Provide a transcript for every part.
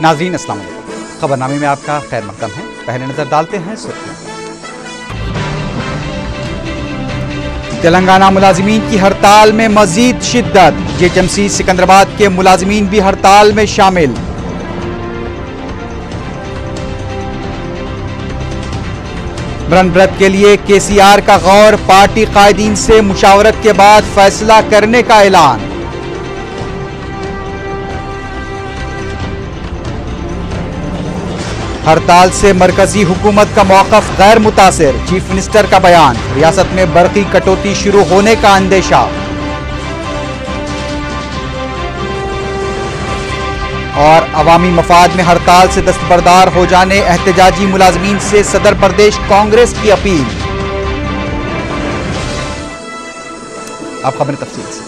नाज़रीन अस्सलाम वालेकुम। खबरनामे में आपका खैर मकदम है। पहले नजर डालते हैं सुर्खियों। तेलंगाना मुलाजिमीन की हड़ताल में मजीद शिद्दत। जेएचएमसी सिकंदराबाद के मुलाजिमीन भी हड़ताल में शामिल। ब्रह्मव्रत के लिए केसीआर का गौर, पार्टी कायदीन से मुशावरत के बाद फैसला करने का ऐलान। हड़ताल से मरकजी हुकूमत का मौक़िफ़ गैर मुतासिर, चीफ मिनिस्टर का बयान। रियासत में बरक़ी कटौती शुरू होने का अंदेशा। और अवामी मफाद में हड़ताल से दस्तबरदार हो जाने एहतजाजी मुलाजमीन से सदर प्रदेश कांग्रेस की अपील। अब खबरें तफसील से।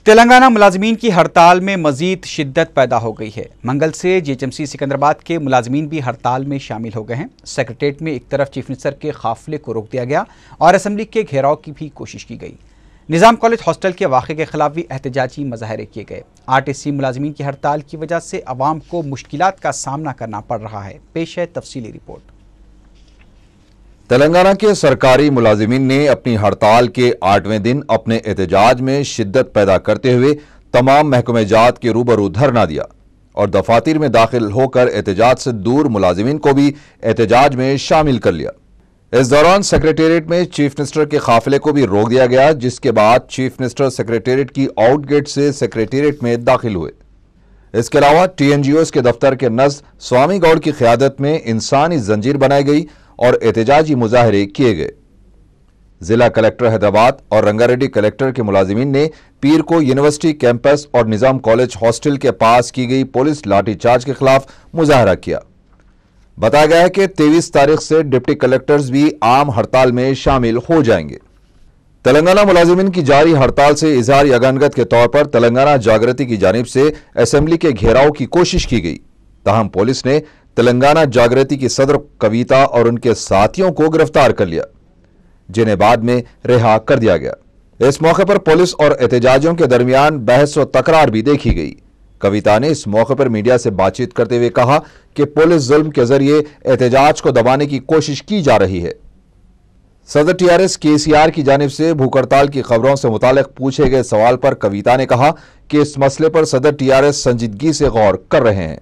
तेलंगाना मुलाजमीन की हड़ताल में मजीद शिद्दत पैदा हो गई है। मंगल से जेएचएमसी सिकंदराबाद के मुलाजमीन भी हड़ताल में शामिल हो गए हैं। सेक्रेटेरिएट में एक तरफ चीफ मिनिस्टर के काफिले को रोक दिया गया और असम्बली के घेराव की भी कोशिश की गई। निज़ाम कॉलेज हॉस्टल के वाक़े के खिलाफ भी एहतजाजी मुजाहरे किए गए। आरटीसी मुलाजमीन की हड़ताल की वजह से अवाम को मुश्किलात का सामना करना पड़ रहा है। पेश है तफसीली रिपोर्ट। तेलंगाना के सरकारी मुलाजिमीन ने अपनी हड़ताल के 8वें दिन अपने एहतजाज में शिद्दत पैदा करते हुए तमाम महकमे जात के रूबरू धरना दिया और दफातर में दाखिल होकर एहतजाज से दूर मुलाजिमीन को भी एहतजाज में शामिल कर लिया। इस दौरान सेक्रेटेरिएट में चीफ मिनिस्टर के काफिले को भी रोक दिया गया, जिसके बाद चीफ मिनिस्टर सेक्रेटेरिएट की आउट गेट से सेक्रेटेरिएट में दाखिल हुए। इसके अलावा टीएनजीओ के दफ्तर के नज़द स्वामी गौड़ की क़यादत में इंसानी जंजीर बनाई गई और एहतजाजी मुजाहरे किए गए। जिला कलेक्टर हैदराबाद और रंगारेड्डी कलेक्टर के मुलाजिमीन ने पीर को यूनिवर्सिटी कैंपस और निजाम कॉलेज हॉस्टल के पास की गई पुलिस लाठीचार्ज के खिलाफ मुजाहरा किया। बताया गया है कि 23 तारीख से डिप्टी कलेक्टर्स भी आम हड़ताल में शामिल हो जाएंगे। तेलंगाना मुलाजिमीन की जारी हड़ताल से इजहार यगानगत के तौर पर तेलंगाना जागृति की जानिब से असेंबली के घेराव की कोशिश की गई, ताहम पुलिस ने तेलंगाना जागृति की सदर कविता और उनके साथियों को गिरफ्तार कर लिया, जिन्हें बाद में रिहा कर दिया गया। इस मौके पर पुलिस और एहतजाजियों के दरमियान बहस व तकरार भी देखी गई। कविता ने इस मौके पर मीडिया से बातचीत करते हुए कहा कि पुलिस जुल्म के जरिए एहतजाज को दबाने की कोशिश की जा रही है। सदर टीआरएस केसीआर की जानिब से भूख हड़ताल की खबरों से मुतालिक पूछे गए सवाल पर कविता ने कहा कि इस मसले पर सदर टीआरएस संजीदगी से गौर कर रहे हैं।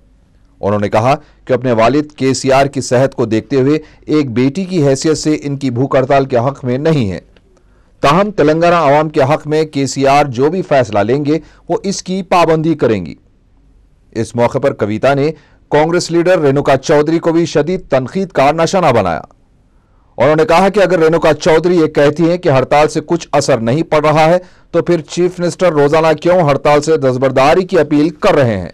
उन्होंने कहा कि अपने वालिद केसीआर की सेहत को देखते हुए एक बेटी की हैसियत से इनकी भूख हड़ताल के हक में नहीं है, ताहम तेलंगाना आवाम के हक में केसीआर जो भी फैसला लेंगे वो इसकी पाबंदी करेंगी। इस मौके पर कविता ने कांग्रेस लीडर रेणुका चौधरी को भी शदीद तनकीद का निशाना बनाया। उन्होंने कहा कि अगर रेणुका चौधरी ये कहती हैं कि हड़ताल से कुछ असर नहीं पड़ रहा है, तो फिर चीफ मिनिस्टर रोजाना क्यों हड़ताल से दस्तबरदारी की अपील कर रहे हैं।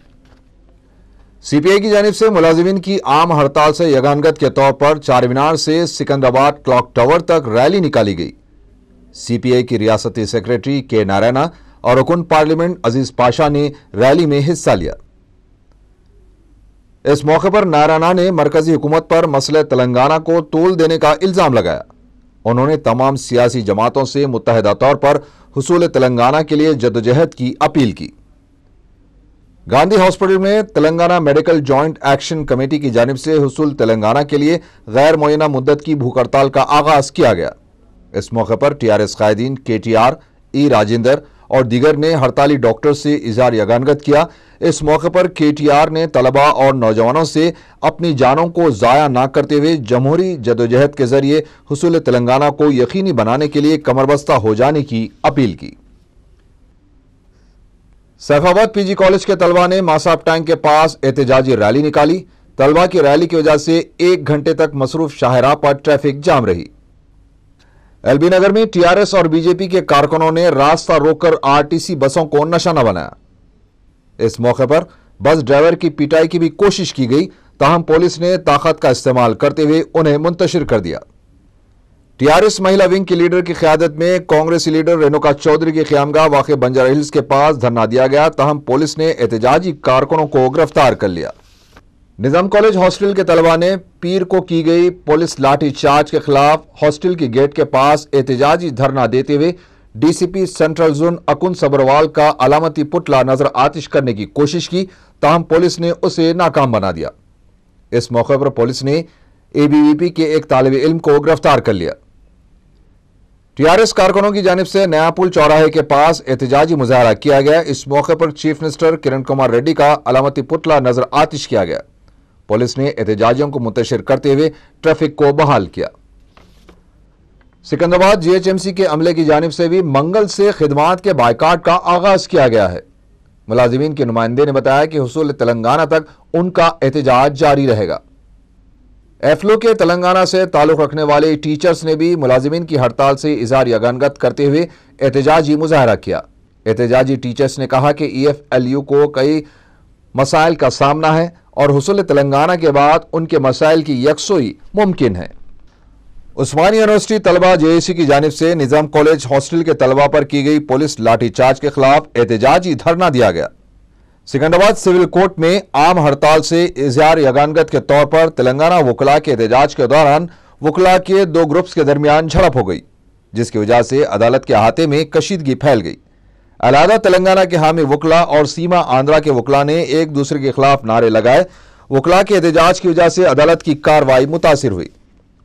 सीपीआई की जानिब से मुलाजिमीन की आम हड़ताल से यगानगत के तौर पर चारमीनार से सिकंदराबाद क्लॉक टावर तक रैली निकाली गई। सीपीआई की रियासती सेक्रेटरी के नारायणा और रुकन पार्लियामेंट अजीज पाशा ने रैली में हिस्सा लिया। इस मौके पर नारायणा ने मरकजी हुकूमत पर मसले तेलंगाना को तोल देने का इल्जाम लगाया। उन्होंने तमाम सियासी जमातों से मुत्तहिदा तौर पर हुसूल तेलंगाना के लिए जद्दोजहद की अपील की। गांधी हॉस्पिटल में Telangana medical joint action committee की जानिब से हुसूल तेलंगाना के लिए गैर मुअय्यना मुद्दत की भूख हड़ताल का आगाज किया गया। इस मौके पर टीआरएस कायदीन केटीआर, ई राजेंद्र और दीगर ने हड़ताली डॉक्टर से इजहार यगानगत किया। इस मौके पर केटीआर ने तलबा और नौजवानों से अपनी जानों को जाया न करते हुए जमहूरी जदोजहद के जरिए हुसूल तेलंगाना को यकीनी बनाने के लिए कमरबस्ता हो जाने की अपील की। सैफाबाद पीजी कॉलेज के तलबा ने मासाब टैंक के पास एहतजाजी रैली निकाली। तलबा की रैली की वजह से 1 घंटे तक मसरूफ शाहराह पर ट्रैफिक जाम रही। एलबी नगर में टीआरएस और बीजेपी के कारकुनों ने रास्ता रोककर आरटीसी बसों को निशाना बनाया। इस मौके पर बस ड्राइवर की पिटाई की भी कोशिश की गई, ताहम पुलिस ने ताकत का इस्तेमाल करते हुए उन्हें मुंतशिर कर दिया। टीआरएस महिला विंग की लीडर की क़यादत में कांग्रेसी लीडर रेणुका चौधरी की क़यामगाह वाक़े बंजारा हिल्स के पास धरना दिया गया, ताहम पुलिस ने एहतजाजी कारकुनों को गिरफ्तार कर लिया। निजाम कॉलेज हॉस्टल के तलबा ने पीर को की गई पुलिस लाठी चार्ज के खिलाफ हॉस्टल की गेट के पास एहतजाजी धरना देते हुए डीसीपी सेंट्रल जोन अकुन सबरवाल का अलामती पुतला नजर आतिश करने की कोशिश की, ताहम पुलिस ने उसे नाकाम बना दिया। इस मौके पर पुलिस ने एबीवीपी के एक तालिब इल्म को गिरफ्तार कर लिया। टीआरएस कारकुनों की जानिब से नया पुल चौराहे के पास एहतजाजी मुजाहरा किया गया। इस मौके पर चीफ मिनिस्टर किरण कुमार रेड्डी का अलामती पुतला नजर आतिश किया गया। पुलिस ने एहतजाजियों को मुंतशिर करते हुए ट्रैफिक को बहाल किया। सिकंदराबाद जीएचएमसी के अमले की जानिब से भी मंगल से खिदमात के बायकाट का आगाज किया गया है। मुलाजिमीन के नुमाइंदे ने बताया कि हुसूल तेलंगाना तक उनका एहतजाज जारी रहेगा। एफलो के तेलंगाना से ताल्लुक रखने वाले टीचर्स ने भी मुलाजिमीन की हड़ताल से इजहार यगनगत करते हुए एहतजाजी मुजाहरा किया। एहतजाजी टीचर्स ने कहा कि EFLU को कई मसाइल का सामना है और हुसूल तेलंगाना के बाद उनके मसाइल की यकसोई मुमकिन है। उस्मानी यूनिवर्सिटी तलबा JAC की जानिब से निजाम कॉलेज हॉस्टल के तलबा पर की गई पुलिस लाठीचार्ज के खिलाफ एहतजाजी धरना दिया गया। सिकंदराबाद सिविल कोर्ट में आम हड़ताल से इजहार यगानगत के तौर पर तेलंगाना वकला के एहतजाज के दौरान वकला के दो ग्रुप्स के दरमियान झड़प हो गई, जिसकी वजह से अदालत के अहाते में कशीदगी फैल गई। अलहदा तेलंगाना के हामी वकला और सीमा आंध्रा के वकला ने एक दूसरे के खिलाफ नारे लगाए। वकला के एहतजाज की वजह से अदालत की कार्रवाई मुतासिर हुई।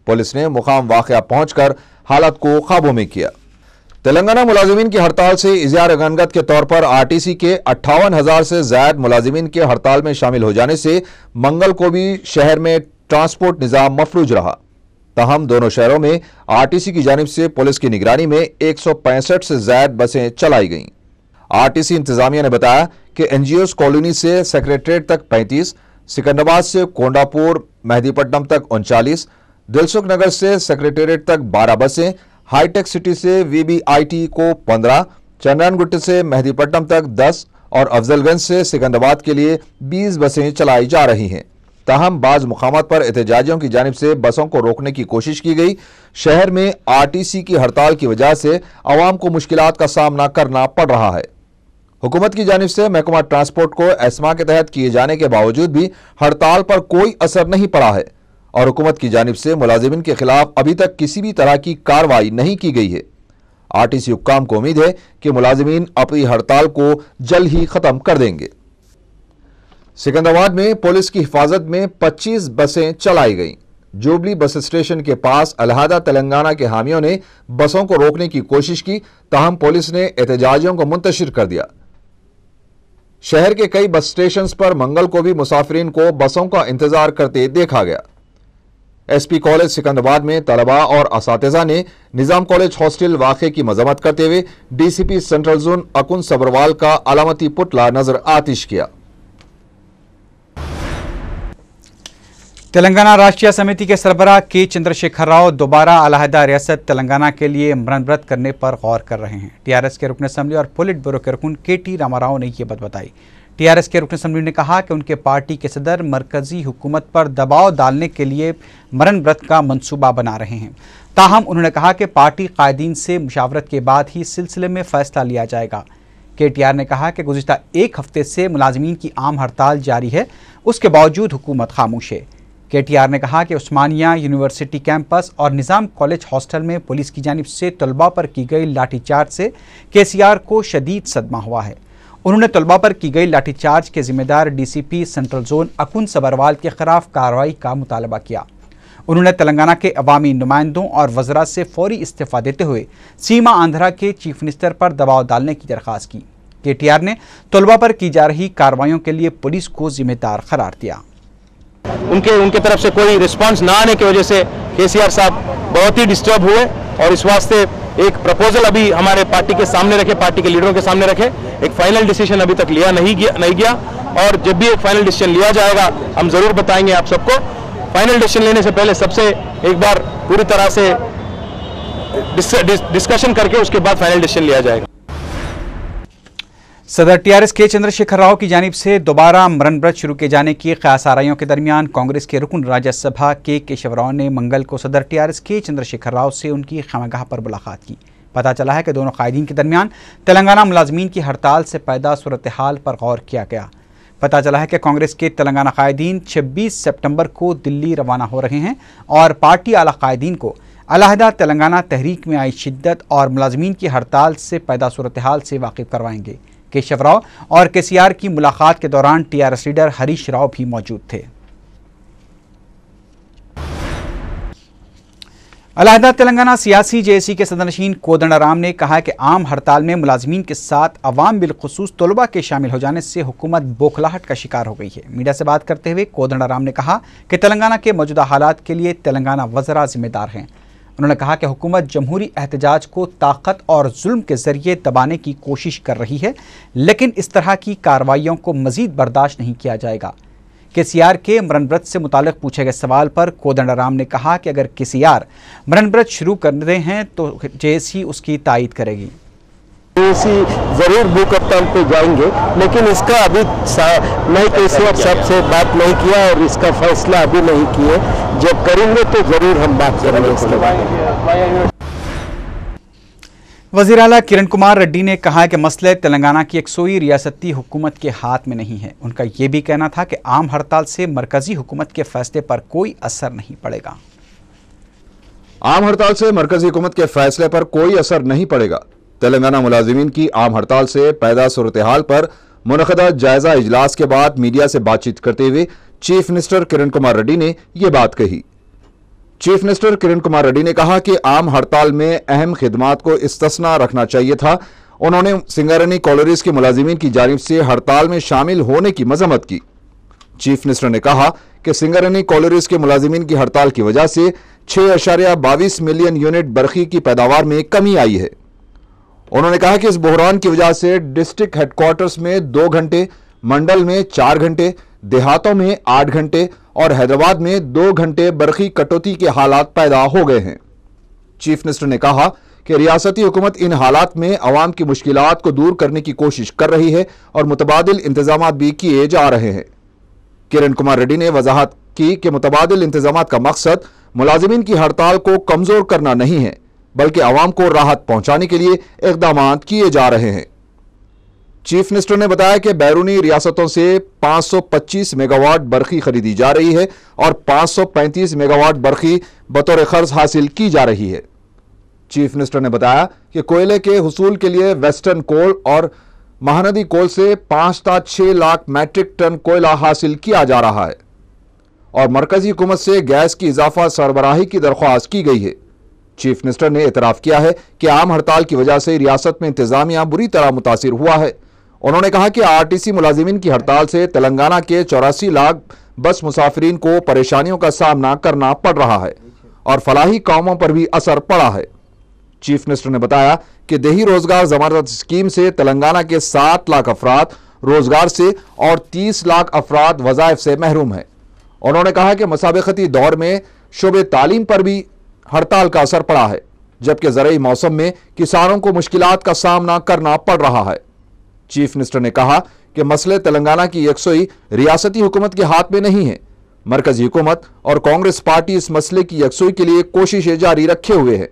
पुलिस ने मुकाम वाक़या पहुंचकर हालत को काबू में किया। तेलंगाना मुलाजिमीन की हड़ताल से इजहार यगानगत के तौर पर RTC के 58,000 से ज्यादा मुलाजिमीन के हड़ताल में शामिल हो जाने से मंगल को भी शहर में ट्रांसपोर्ट निजाम मफलूज रहा। ताहम दोनों शहरों में RTC की जानिब से पुलिस की निगरानी में 165 से ज्यादा बसें चलाई गईं। RTC इंतजामिया ने बताया कि NGOs कॉलोनी से सेक्रेटरीट तक 35, सिकंदराबाद से कोंडापुर मेहदीपट्टनम तक 39, दिलसुख नगर से सेक्रेटेरिएट तक 12 बसें, हाईटेक सिटी से VBIT को 15, चंद्रनगुट्टे से मेहदीपट्टनम तक 10 और अफजलगंज से सिकंदराबाद के लिए 20 बसें चलाई जा रही हैं। ताहम बाज मुकामात पर एहतजाजियों की जानिब से बसों को रोकने की कोशिश की गई। शहर में RTC की हड़ताल की वजह से अवाम को मुश्किलात का सामना करना पड़ रहा है। हुकूमत की जानिब से महकमा ट्रांसपोर्ट को एस्मा के तहत किए जाने के बावजूद भी हड़ताल पर कोई असर नहीं पड़ा है और हुकूमत की जानिब से मुलाजिमीन के खिलाफ अभी तक किसी भी तरह की कार्रवाई नहीं की गई है। RTC हुक्काम को उम्मीद है कि मुलाजिमीन अपनी हड़ताल को जल्द ही खत्म कर देंगे। सिकंदराबाद में पुलिस की हिफाजत में 25 बसें चलाई गईं। जुबली बस स्टेशन के पास अलहदा तेलंगाना के हामियों ने बसों को रोकने की कोशिश की, ताहम पुलिस ने एहतजाजियों को मुंतशिर कर दिया। शहर के कई बस स्टेशन पर मंगल को भी मुसाफिरीन को बसों का इंतजार करते देखा गया। SP कॉलेज सिकंदराबाद में तलबा और असातिज़ा ने निजाम कॉलेज हॉस्टल वाक़े की मजम्मत करते हुए DCP सेंट्रल जोन अकुन सबरवाल का अलामती पुतला नजर आतिश किया। तेलंगाना राष्ट्रीय समिति के सरबराह के चंद्रशेखर राव दोबारा अलहदा रियासत तेलंगाना के लिए मरणव्रत करने पर गौर कर रहे हैं। TRS के रुकन असम्बली और पोलिट ब्यूरो के रुकन KT रामाराव ने यह बात बताई। TRS के रुकन असम्बली ने कहा कि उनके पार्टी के सदर मरकजी हुकूमत पर दबाव डालने के लिए मरण व्रत का मंसूबा बना रहे हैं। ताहम उन्होंने कहा कि पार्टी कायदीन से मुशावरत के बाद ही सिलसिले में फैसला लिया जाएगा। KTR ने कहा कि गुज़िश्ता एक हफ्ते से मुलाजिमीन की आम हड़ताल जारी है, उसके बावजूद हुकूमत खामोश है। KTR ने कहा कि उस्मानिया यूनिवर्सिटी कैंपस और निज़ाम कॉलेज हॉस्टल में पुलिस की जानिब से तलबा पर की गई लाठीचार्ज से KCR को शदीद सदमा हुआ है। उन्होंने तलबा पर की गई लाठीचार्ज के जिम्मेदार DCP सेंट्रल जोन अकुन सबरवाल के खिलाफ कार्रवाई का मुतालबा किया। उन्होंने तेलंगाना के अवामी नुमाइंदों और वज़रा से फौरी इस्तीफ़ा देते हुए सीमा आंध्रा के चीफ मिनिस्टर पर दबाव डालने की दरख्वास्त की। KTR ने तलबा पर की जा रही कार्रवाइयों के लिए पुलिस को जिम्मेदार करार दिया। उनके तरफ से कोई रिस्पांस ना आने की वजह से KCR साहब बहुत ही डिस्टर्ब हुए और इस वास्ते एक प्रपोजल अभी हमारे पार्टी के सामने रखे, पार्टी के लीडरों के सामने रखे। एक फाइनल डिसीजन अभी तक लिया नहीं गया और जब भी एक फाइनल डिसीजन लिया जाएगा हम जरूर बताएंगे आप सबको। फाइनल डिसीजन लेने से पहले सबसे एक बार पूरी तरह से डिस्कशन करके उसके बाद फाइनल डिसीजन लिया जाएगा। सदर TRS के चंद्रशेखर राव की जानिब से दोबारा मरण व्रत शुरू किए जाने की क़यासाराइयों के दरमियान कांग्रेस के रुकन राज्यसभा के केशव राव ने मंगल को सदर TRS के चंद्रशेखर राव से उनकी खैमगाह पर मुलाकात की। पता चला है कि दोनों कायदीन के दरमियान तेलंगाना मुलाजमीन की हड़ताल से पैदा सूरत हाल पर गौर किया गया। पता चला है कि कांग्रेस के तेलंगाना कायदीन 26 सितंबर को दिल्ली रवाना हो रहे हैं और पार्टी आला कायदीन को अलहदा तेलंगाना तहरीक में आई शिद्दत और मुलाजमीन की हड़ताल से पैदा सूरत हाल से वाकिफ करवाएंगे। केशव राव और केसीआर की मुलाकात के दौरान टीआरएस लीडर हरीश राव भी मौजूद थे। अलहदा तेलंगाना सियासी जेएसी के सदरनशीन कोदंडराम ने कहा कि आम हड़ताल में मुलाजमीन के साथ अवाम बिलखुसूस तलबा के शामिल हो जाने से हुकूमत बौखलाहट का शिकार हो गई है। मीडिया से बात करते हुए कोदंडराम ने कहा कि तेलंगाना के मौजूदा हालात के लिए तेलंगाना वज़रा जिम्मेदार हैं। उन्होंने कहा कि हुकूमत जमहूरी एहतजाज को ताकत और जुल्म के जरिए दबाने की कोशिश कर रही है, लेकिन इस तरह की कार्रवाइयों को मजीद बर्दाश्त नहीं किया जाएगा। केसीआर के मरण व्रत से मुतालिक पूछे गए सवाल पर कोदंडराम ने कहा कि अगर केसीआर मरण व्रत शुरू कर रहे हैं तो जेएसी उसकी तायीद करेगी। जेएसी जरूर भूख हड़ताल पे जाएंगे, लेकिन इसका अभी मैं केसीआर साहब से बात नहीं किया और इसका फैसला अभी नहीं किए। जब करेंगे तो जरूर हम बात करेंगे इसके बारे। वज़ीर आला किरण कुमार रेड्डी ने कहा कि मसले तेलंगाना की यकसोई रियासती हुकूमत के हाथ में नहीं है। उनका ये भी कहना था कि आम हड़ताल से मरकजी हुकूमत के फैसले पर कोई असर नहीं पड़ेगा। आम हड़ताल से मरकजी हुकूमत के फैसले पर कोई असर नहीं पड़ेगा। तेलंगाना मुलाजिमीन की आम हड़ताल से पैदा सूरत हाल पर मुनक़दा जायजा इजलास के बाद मीडिया से बातचीत करते हुए चीफ मिनिस्टर किरण कुमार रेड्डी ने यह बात कही। चीफ मिनिस्टर किरण कुमार रेड्डी ने कहा कि आम हड़ताल में अहम खिदमात को इस्तिस्ना रखना चाहिए था। उन्होंने सिंगारेनी कॉलोनीज के मुलाजिमीन की जानिब से हड़ताल में शामिल होने की मजम्मत की। चीफ मिनिस्टर ने कहा कि सिंगारेनी कॉलोनीज के मुलाजिमीन की हड़ताल की वजह से 6.22 मिलियन यूनिट बरखी की पैदावार में कमी आई है। उन्होंने कहा कि इस बहरान की वजह से डिस्ट्रिक्ट हेडक्वार्टर्स में 2 घंटे, मंडल में 4 घंटे, देहातों में 8 घंटे और हैदराबाद में 2 घंटे बरखी कटौती के हालात पैदा हो गए हैं। चीफ मिनिस्टर ने कहा कि रियासती हुकूमत इन हालात में अवाम की मुश्किलात को दूर करने की कोशिश कर रही है और मुतबादिल इंतजाम भी किए जा रहे हैं। किरण कुमार रेड्डी ने वजाहत की कि मुतबादिल इंतजाम का मकसद मुलाजिमीन की हड़ताल को कमजोर करना नहीं है, बल्कि अवाम को राहत पहुंचाने के लिए इक़दाम किए जा रहे हैं। चीफ मिनिस्टर ने बताया कि बैरूनी रियासतों से 525 मेगावाट बरखी खरीदी जा रही है और 535 मेगावाट बरखी बतौर खर्च हासिल की जा रही है। चीफ मिनिस्टर ने बताया कि कोयले के हुसूल के लिए वेस्टर्न कोल और महानदी कोल से 5 से 6 लाख मैट्रिक टन कोयला हासिल किया जा रहा है और मरकजी हुकूमत से गैस की इजाफा सरबराही की दरख्वास्त की गई है। चीफ मिनिस्टर ने एतराफ किया है कि आम हड़ताल की वजह से रियासत में इंतजामिया बुरी तरह मुतासिर हुआ है। उन्होंने कहा कि आरटीसी मुलाजिमीन की हड़ताल से तेलंगाना के 84 लाख बस मुसाफिरीन को परेशानियों का सामना करना पड़ रहा है और फलाही कामों पर भी असर पड़ा है। चीफ मिनिस्टर ने बताया कि देही रोजगार जमानत स्कीम से तेलंगाना के 7 लाख अफराद रोजगार से और 30 लाख अफराद वज़ाइफ से महरूम है। उन्होंने कहा कि मुसाबिकती दौर में शोबे तालीम पर भी हड़ताल का असर पड़ा है, जबकि ज़रई मौसम में किसानों को मुश्किलात का सामना करना पड़ रहा है। चीफ मिनिस्टर ने कहा कि मसले तेलंगाना की यकसोई रियासती हुकूमत के हाथ में नहीं है। मरकजी हुकूमत और कांग्रेस पार्टी इस मसले की यकसोई के लिए कोशिशें जारी रखे हुए है।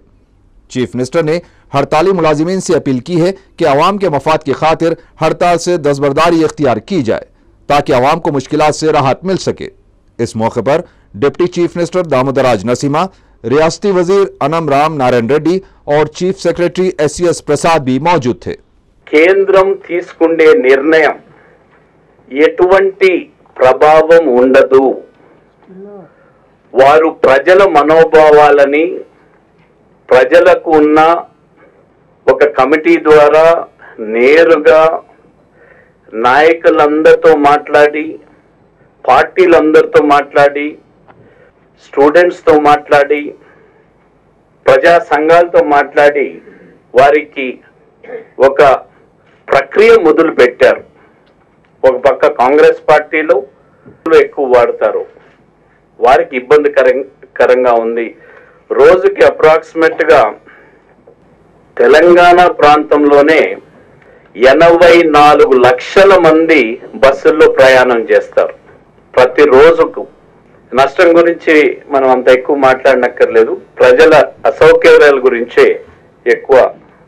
चीफ मिनिस्टर ने हड़ताली मुलाजिमीन से अपील की है कि अवाम के मफाद की खातिर हड़ताल से दस्तबरदारी इख्तियार की जाए ताकि अवाम को मुश्किलात से राहत मिल सके। इस मौके पर डिप्टी चीफ मिनिस्टर दामोदराज नरसिम्हा, रियासती वजीर अनम राम नारायण रेड्डी और चीफ सेक्रेटरी SCS प्रसाद भी मौजूद थे। కేంద్రం తీసుకునే నిర్ణయం ఎటువంటి ప్రభావం ఉండదు. వారు ప్రజల మనోభావాలని ప్రజలకు ఉన్న ఒక కమిటీ ద్వారా నేరుగా నాయకులందరితో మాట్లాడి, పార్టీలందరితో మాట్లాడి, స్టూడెంట్స్తో మాట్లాడి, ప్రజా సంఘాలతో మాట్లాడి వారికి ఒక ప్రక్రియ మొదలు పెట్టారు. ఒక పక్క కాంగ్రెస్ పార్టీలో ఎక్కువ వాడతారు, వారికి ఇబ్బందికరంగా ఉంది. రోజుకి అప్రాక్సిమేట్ గా తెలంగాణ ప్రాంతంలోనే 84 లక్షల మంది బస్సుల్లో ప్రయాణం చేస్తారు ప్రతి రోజుకు. నష్టం గురించి మనం అంత ఎక్కువ మాట్లాడనక్కర్లేదు, ప్రజల అసౌకర్యాల గురించే ఎక్కువ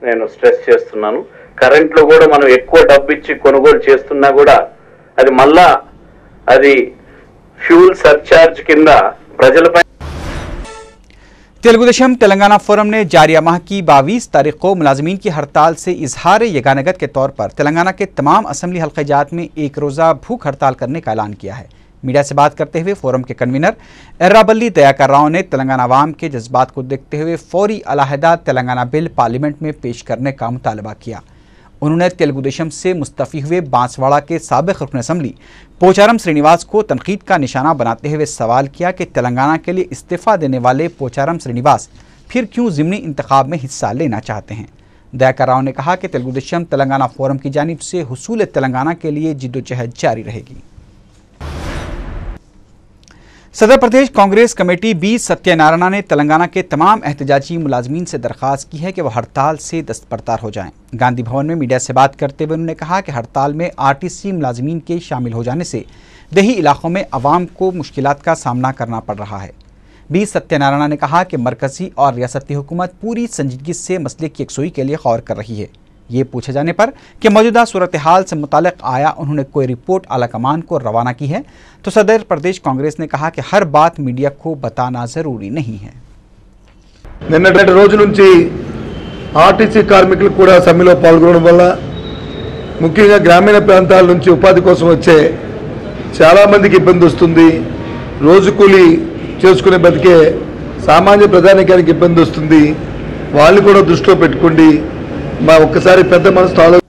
నేను స్ట్రెస్ చేస్తున్నాను. కరెంట్లో కూడా మనం ఎక్కువ డబ్బు ఇచ్చి కొనుగోలు చేస్తున్నా కూడా అది మళ్ళా అది ఫ్యూల్ సర్చార్జ్ కింద ప్రజలపై तेलुगुदेशम तेलंगाना फोरम ने जारिया माह की 22 तारीख को मुलाजमीन की हड़ताल से इजहार यगानगत के तौर पर तेलंगाना के तमाम असम्बली हल्क़ाजात में एक रोज़ा भूख हड़ताल करने का ऐलान किया है। मीडिया से बात करते हुए फोरम के कन्वीनर एर्राबल्ली दयाकर राव ने तेलंगाना अवाम के जज्बात को देखते हुए फौरी अलहदा तेलंगाना बिल पार्लियामेंट में पेश करने का मुतालबा किया। उन्होंने तेलुगुदेशम से मुस्तफ़ी हुए बांसवाड़ा के साबिक़ रुकन असम्बली पोचारम श्रीनिवास को तनकीद का निशाना बनाते हुए सवाल किया कि तेलंगाना के लिए इस्तीफ़ा देने वाले पोचारम श्रीनिवास फिर क्यों ज़िमनी इंतखाब में हिस्सा लेना चाहते हैं। दयाकर राव ने कहा कि तेलुगुदेशम तेलंगाना फोरम की जानिब से हुसूल तेलंगाना के लिए जिद्दोजहद जारी रहेगी। सदर प्रदेश कांग्रेस कमेटी बी सत्यनारायण ने तेलंगाना के तमाम एहतजाजी मुलाजमीन से दरख्वास्त की है कि वह हड़ताल से दस्तबरदार हो जाएं। गांधी भवन में मीडिया से बात करते हुए उन्होंने कहा कि हड़ताल में आरटीसी मुलाजमीन के शामिल हो जाने से देही इलाकों में आवाम को मुश्किलात का सामना करना पड़ रहा है। बी सत्यनारायण ने कहा कि मरकजी और रियासती हुकूमत पूरी संजीदगी से मसले की यकसुई के लिए गौर कर रही है। ये पूछे जाने पर कि मौजूदा सूरत हाल से मुतालिक आया उन्होंने कोई रिपोर्ट आला कमान को रवाना की है, तो सदर प्रदेश कांग्रेस ने कहा कि हर बात मीडिया को बताना जरूरी नहीं है। నిన్నటి రోజు నుంచి ఆర్టీసీ కార్మికులు కూడా సమ్మెలో పాల్గొనడం వల్ల ముఖ్యంగా గ్రామీణ ప్రాంతాల నుంచి ఉపాధి కోసం వచ్చే చాలా మందికి ఇబ్బంది వస్తుంది। రోజు కూలీ చేసుకునే బతికే సామాన్య ప్రజానికానికి ఇబ్బంది వస్తుంది। వాళ్ళు కూడా దృష్టిలో పెట్టుకోండి। మా ఒక్కసారి పెద్ద మనసుతో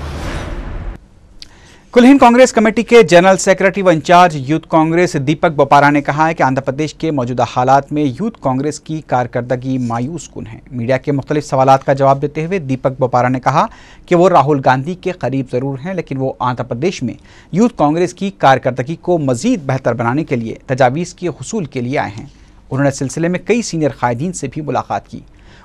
कुलहीन कांग्रेस कमेटी के जनरल सेक्रेटरी व इंचार्ज यूथ कांग्रेस दीपक बोपारा ने कहा है कि आंध्र प्रदेश के मौजूदा हालात में यूथ कांग्रेस की कारकर्दगी मायूस कुन है। मीडिया के मुख्तलिफ सवालात का जवाब देते हुए दीपक बोपारा ने कहा कि वो राहुल गांधी के करीब ज़रूर हैं, लेकिन वो आंध्र प्रदेश में यूथ कांग्रेस की कारकर्दगी को मज़ीद बेहतर बनाने के लिए तजावीज़ के हुसूल के लिए आए हैं। उन्होंने इस सिलसिले में कई सीनियर कायदीन से भी मुलाकात की।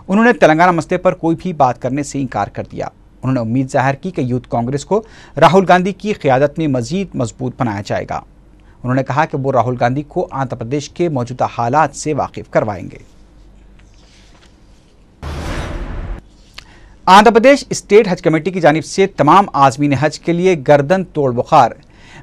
उन्होंने तेलंगाना मसले पर कोई भी बात करने से इनकार कर दिया। उन्होंने उम्मीद जाहिर की कि यूथ कांग्रेस को राहुल गांधी की क़यादत में मज़ीद मजबूत बनाया जाएगा। उन्होंने कहा कि वो राहुल गांधी को आंध्र प्रदेश के मौजूदा हालात से वाकिफ करवाएंगे। आंध्र प्रदेश स्टेट हज कमेटी की जानिब से तमाम आज़मीन हज के लिए गर्दन तोड़ बुखार,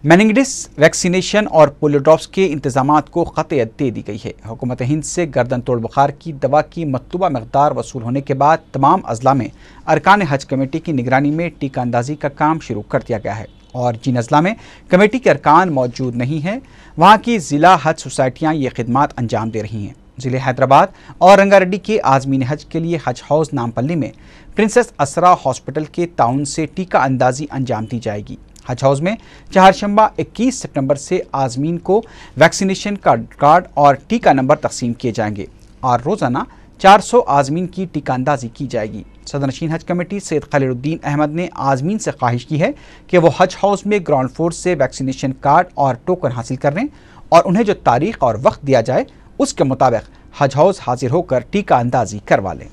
मेनिंगिटिस वैक्सीनेशन और पोलियो ड्रॉप्स के इंतजामात को क़तईयत दे दी गई है। हुकूमत हिंद से गर्दन तोड़ बुखार की दवा की मतलूबा मकदार वसूल होने के बाद तमाम अजला में अरकान हज कमेटी की निगरानी में टीका अंदाजी का काम शुरू कर दिया गया है और जिन अजला में कमेटी के अरकान मौजूद नहीं हैं वहाँ की ज़िला हज सोसाइटियाँ ये खिदमात अंजाम दे रही हैं। ज़िले हैदराबाद और रंगारेड्डी के आज़मीन हज के लिए हज हाउस नामपल्ली में प्रिंसेस असरा हॉस्पिटल के ताउन से टीका अंदाजी अंजाम दी जाएगी। हज हाउस में चहारशंबा 21 सितंबर से आज़मीन को वैक्सीनेशन का कार्ड और टीका नंबर तकसीम किए जाएंगे और रोज़ाना 400 आज़मीन की टीका अंदाजी की जाएगी। सदरनशीन हज कमेटी सैयद खलीलुद्दीन अहमद ने आज़मीन से ख्वाहिश की है कि वो हज हाउस में ग्राउंड फ्लोर से वैक्सीनेशन कार्ड और टोकन हासिल कर लें और उन्हें जो तारीख और वक्त दिया जाए उसके मुताबिक हज हाउस हाजिर होकर टीका अंदाजी करवा लें।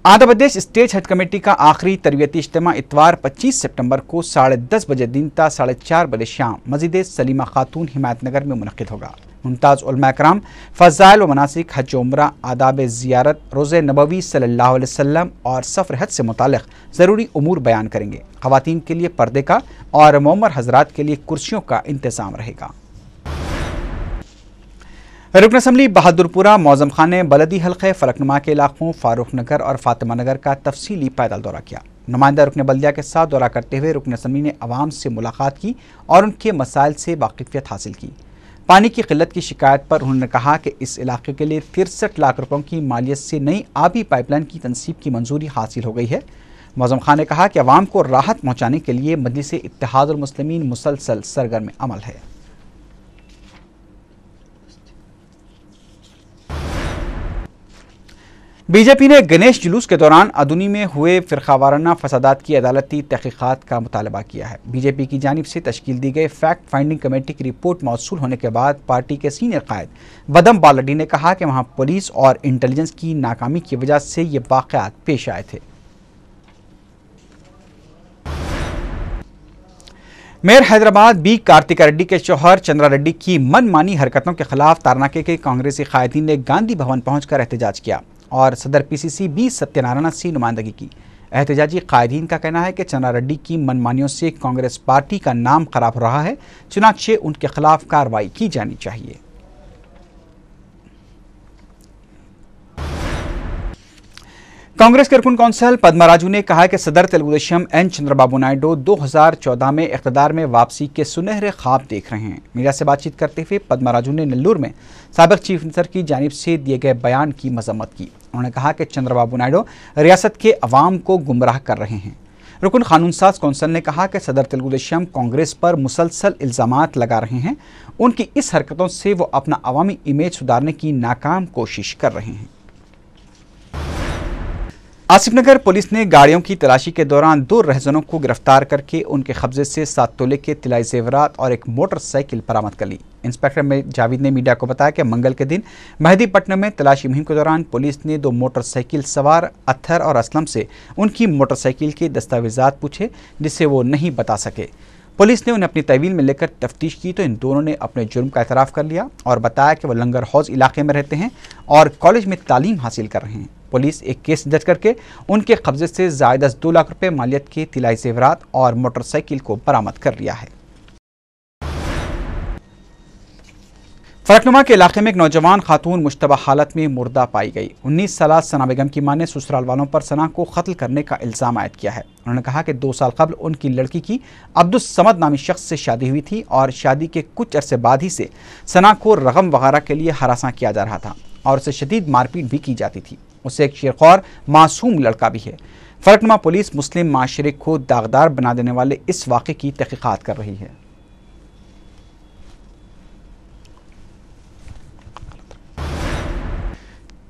आंध्र प्रदेश स्टेट हज कमेटी का आखिरी तरबियती इज्तिमा इतवार 25 सितंबर को 10:30 बजे दिन ता 4:30 बजे शाम मस्जिद सलीमा खातून हिमायतनगर में मुनक़िद होगा। मुमताज़ उलमा इकराम फ़ज़ाइल व मनासिक हज उम्रा, आदाब ज़ियारत, रोज़े नबवी सल्लल्लाहु अलैहि वसल्लम और सफ़र हज से मुतालिक ज़रूरी उमूर बयान करेंगे। ख़वातीन के लिए पर्दे का और मोमर हज़रात के लिए कुर्सियों का इंतज़ाम रहेगा। रुकन असम्बली बहादुरपुरा मौज़म खान ने बलदी हल्क़े फलकनुमा के इलाकों फारूक नगर और फातिमा नगर का तफसीली पैदल दौरा किया। नुमाइंदा रुकन बल्दिया के साथ दौरा करते हुए रुकन असम्बली ने आवाम से मुलाकात की और उनके मसाइल से वाकिफ़ियत हासिल की। पानी की किल्लत की शिकायत पर उन्होंने कहा कि इस इलाके के लिए 63 लाख रुपयों की मालियत से नई आबी पाइपलाइन की तनसीब की मंजूरी हासिल हो गई है। मौज़म खान ने कहा कि आवाम को राहत पहुँचाने के लिए मजलिस इत्तेहादुल मुस्लिमीन मुसलसल सरगर्म अमल है। बीजेपी ने गणेश जुलूस के दौरान अदुनी में हुए फ़िरक़ावाराना फसादात की अदालती तहक़ीक़ात का मुतालबा किया है। बीजेपी की जानिब से तश्कील दी गई फैक्ट फाइंडिंग कमेटी की रिपोर्ट मौसूल होने के बाद पार्टी के सीनियर कायद बदम बालडी ने कहा कि वहाँ पुलिस और इंटेलिजेंस की नाकामी की वजह से ये वाक़यात पेश आए थे। मेयर हैदराबाद बी कार्तिका रेड्डी के शौहर चंद्रा रेड्डी की मनमानी हरकतों के खिलाफ तारनाके के कांग्रेसी कायदीन ने गांधी भवन पहुंचकर एहतजाज किया और सदर पीसीसी बी सत्यनारायण से नुमाइंदगी की। एहतजाजी कायदीन का कहना है कि चन्ना रेड्डी की मनमानियों से कांग्रेस पार्टी का नाम खराब हो रहा है, चुनांचे उनके खिलाफ कार्रवाई की जानी चाहिए। कांग्रेस के रुकन कौंसल पद्माराजू ने कहा कि सदर तेलुगुदेशम एन चंद्रबाबू नायडू 2014 में इख्तिदार में वापसी के सुनहरे ख्वाब देख रहे हैं। मीडिया से बातचीत करते हुए पद्माराजू ने नेल्लूर में साबिक चीफ मिनिस्टर की जानिब से दिए गए बयान की मजम्मत की। उन्होंने कहा कि चंद्रबाबू नायडू रियासत के अवाम को गुमराह कर रहे हैं। रुकन कानून साज कौंसल ने कहा कि सदर तेलुगुदेशम कांग्रेस पर मुसलसल इल्जामात लगा रहे हैं। उनकी इस हरकतों से वो अपना अवामी इमेज सुधारने की नाकाम कोशिश कर रहे हैं। आसिफ नगर पुलिस ने गाड़ियों की तलाशी के दौरान 2 रहजनों को गिरफ्तार करके उनके कब्जे से 7 तोले के तिलाई जेवरात और एक मोटरसाइकिल बरामद कर ली। इंस्पेक्टर जावेद ने मीडिया को बताया कि मंगल के दिन मेहदीपट्टनम में तलाशी मुहिम के दौरान पुलिस ने 2 मोटरसाइकिल सवार अत्थर और असलम से उनकी मोटरसाइकिल के दस्तावेजात पूछे, जिसे वो नहीं बता सके। पुलिस ने उन्हें अपनी तहवील में लेकर तफ्तीश की तो इन दोनों ने अपने जुर्म का एतराफ़ कर लिया और बताया कि वह लंगर हौज इलाके में रहते हैं और कॉलेज में तालीम हासिल कर रहे हैं। पुलिस एक केस दर्ज करके उनके कब्जे से ज़ायद 2 लाख रुपए मालियत के तिलाई जेवरात और मोटरसाइकिल को बरामद कर लिया है। फरकनुमा के इलाके में एक नौजवान खातून मुश्तबा हालत में मुर्दा पाई गई। 19 साल सना बेगम की मां ने ससुराल वालों पर सना को कत्ल करने का इल्ज़ाम आयद किया है। उन्होंने कहा कि 2 साल कबल उनकी लड़की की अब्दुस समद नामी शख्स से शादी हुई थी और शादी के कुछ अरसे बाद ही से सना को रगम वगैरह के लिए हरासा किया जा रहा था और उसे शदीद मारपीट भी की जाती थी। उसे एक शेरखौर मासूम लड़का भी है। फरकनुमा पुलिस मुस्लिम माशरे को दागदार बना देने वाले इस वाक़े की तहकीकात कर रही है।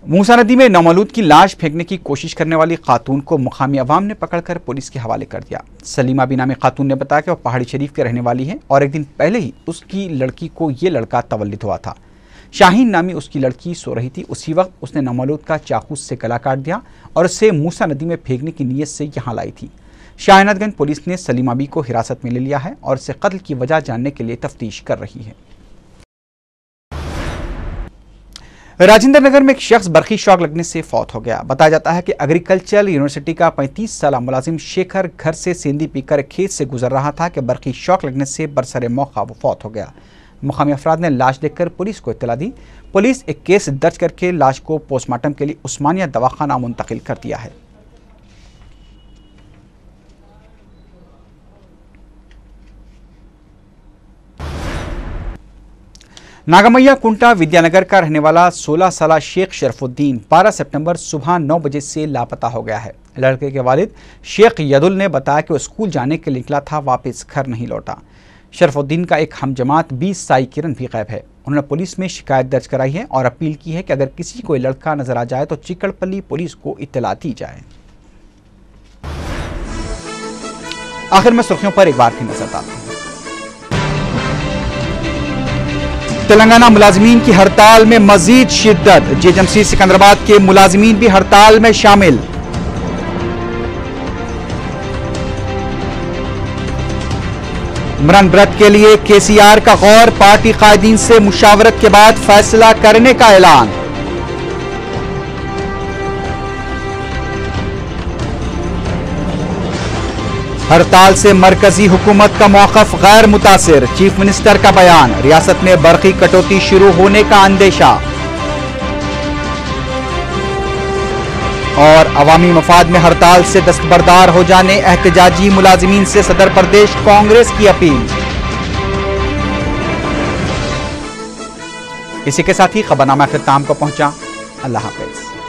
मूसा नदी में नौमौलूद की लाश फेंकने की कोशिश करने वाली खातून को मुकामी अवाम ने पकड़कर पुलिस के हवाले कर दिया। सलीमा बी नामी खातून ने बताया कि वह पहाड़ी शरीफ के रहने वाली है और एक दिन पहले ही उसकी लड़की को ये लड़का तवल्लिद हुआ था। शाहीन नामी उसकी लड़की सो रही थी। उसी वक्त उसने नौमौलूद का चाकू से गला काट दिया और उसे मूसा नदी में फेंकने की नीयत से यहाँ लाई थी। शाहनादगंज पुलिस ने सलीमा बी को हिरासत में ले लिया है और उसे कत्ल की वजह जानने के लिए तफ्तीश कर रही है। राजेंद्र नगर में एक शख्स बरखी शॉक लगने से फौत हो गया। बताया जाता है कि एग्रीकल्चरल यूनिवर्सिटी का 35 साल मुलाजिम शेखर घर से सेंधी पीकर खेत से गुजर रहा था कि बरखी शॉक लगने से बरसरे मौका वो फौत हो गया। मुकामी अफराद ने लाश देखकर पुलिस को इत्तला दी। पुलिस एक केस दर्ज करके लाश को पोस्टमार्टम के लिए उस्मानिया दवाखाना मुंतकिल कर दिया है। नागमैया कुंटा विद्यानगर का रहने वाला 16 साला शेख शरफुद्दीन 12 सितंबर सुबह 9 बजे से लापता हो गया है। लड़के के वालिद शेख यदुल ने बताया कि वो स्कूल जाने के लिए निकला था, वापस घर नहीं लौटा। शरफुद्दीन का एक हमजमात 20 साई किरण भी गायब है। उन्होंने पुलिस में शिकायत दर्ज कराई है और अपील की है कि अगर किसी को लड़का नजर आ जाए तो चिकड़पल्ली पुलिस को इत्तला दी जाए। आखिर में सुर्खियों पर एक बार फिर नजर डालते हैं। तेलंगाना मुलाजमीन की हड़ताल में मजीद शिद्दत। जेएचएमसी सिकंदराबाद के मुलाजमीन भी हड़ताल में शामिल। मरण व्रत के लिए केसीआर का गौर, पार्टी कायदीन से मुशावरत के बाद फैसला करने का ऐलान। हड़ताल से मरकजी हुकूमत का मौक़िफ़ गैर मुतासिर, चीफ मिनिस्टर का बयान। रियासत में बरक़ी कटौती शुरू होने का अंदेशा। और अवामी मफाद में हड़ताल से दस्तबरदार हो जाने एहतजाजी मुलाजिमीन से सदर प्रदेश कांग्रेस की अपील। इसी के साथ ही खबरनामा अख्ताम को पहुंचा। अल्लाह हाफ़िज़।